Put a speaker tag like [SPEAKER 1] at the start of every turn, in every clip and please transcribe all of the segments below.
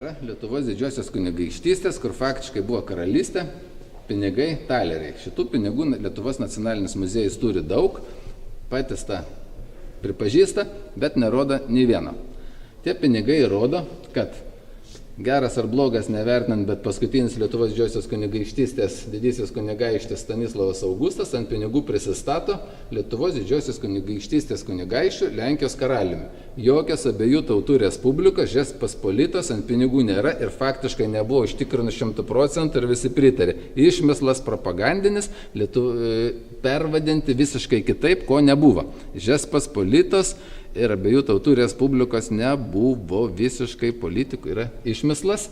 [SPEAKER 1] Lietuvos didžiosios kunigaikštystės, kur faktiškai buvo karalystė, pinigai, taleriai. Šitų pinigų Lietuvos nacionalinis muziejus turi daug, patys tą pripažįsta, bet nerodo nei vieno. Tie pinigai rodo, kad geras ar blogas nevertinant, bet paskutinis Lietuvos didžiosios kunigaikštystės didysis kunigaikštis Stanislovas Augustas ant pinigų prisistato Lietuvos didžiosios kunigaikštystės kunigaikščiu Lenkijos karaliumi. Jokios abiejų tautų respublikos Žečpospolitos ant pinigų nėra ir faktiškai nebuvo užtikrinus 100% ir visi pritarė. Išmislas propagandinis, pervadinti visiškai kitaip, ko nebuvo. Žečpospolitos ir abiejų tautų respublikos nebuvo visiškai politikų, yra išmislas.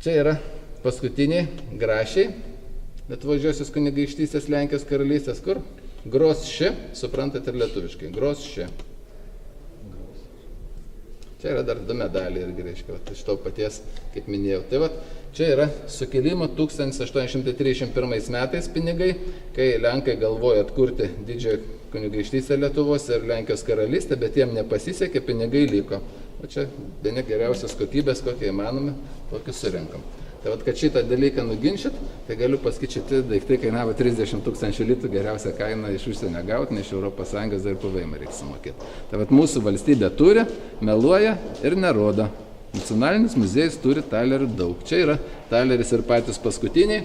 [SPEAKER 1] Čia yra paskutiniai grašiai Lietuvos didžiosios kunigaikštystės Lenkijos karalystės, kur Grosši, suprantat ir lietuviškai, Grosši. Čia yra dar du medaliai irgi, reiškia, iš to paties, kaip minėjau. Tai va, čia yra sukilimo 1831 metais pinigai, kai Lenkai galvojo atkurti didžiąją kunigaikštystę Lietuvos ir Lenkijos karalystę, bet jiem nepasisekė, pinigai liko. O čia bene geriausios kokybės, kokie įmanomi, tokius surinkam. Tai vat, kad šitą dalyką nuginčyt, tai galiu pasakyti, šitie daiktai kainavo 30 000 litų, geriausia kaina iš užsienio gauti, ne iš ES dar PVM reikia sumokėti. Tai vat, mūsų valstybė turi, meluoja ir nerodo. Nacionalinis muziejus turi talerių daug. Čia yra taleris ir patys paskutiniai,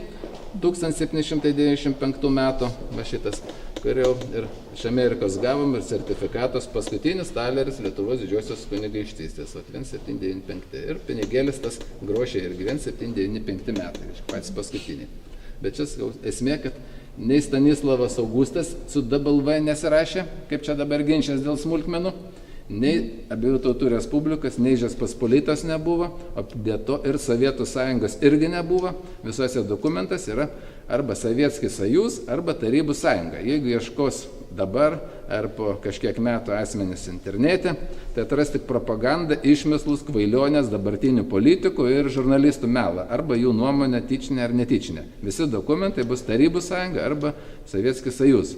[SPEAKER 1] 1795 metų, va šitas, kur jau ir iš Amerikos gavom ir sertifikatos paskutinis taleris Lietuvos didžiosios kunigaikštystės, 1795. Ir pinigėlis tas grošiai irgi 1795 metai, patys paskutiniai. Bet čia esmė, kad nei Stanislavas Augustas su W nesirašė, kaip čia dabar ginčas dėl smulkmenų, nei abiejų tautų respublikos, nei Žečpospolitos nebuvo, o be to ir Sovietų sąjungos irgi nebuvo. Visuose dokumentas yra arba Sovietskis Sąjūz, arba Tarybų sąjunga. Jeigu ieškos dabar ar po kažkiek metų asmenys internete, tai atras tik propagandą, išmislus, kvailionės dabartinių politikų ir žurnalistų melą, arba jų nuomonę tyčinę ar netyčinę. Visi dokumentai bus Tarybų sąjunga arba Sovietskis Sąjūz.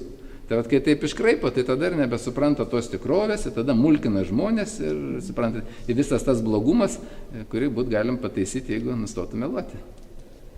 [SPEAKER 1] Tai vat, kai taip iškraipo, tai tada ir nebesupranta tos tikrovės, ir tada mulkina žmonės ir, suprantate, visas tas blogumas, kurį būt galim pataisyti, jeigu nustotų meluoti.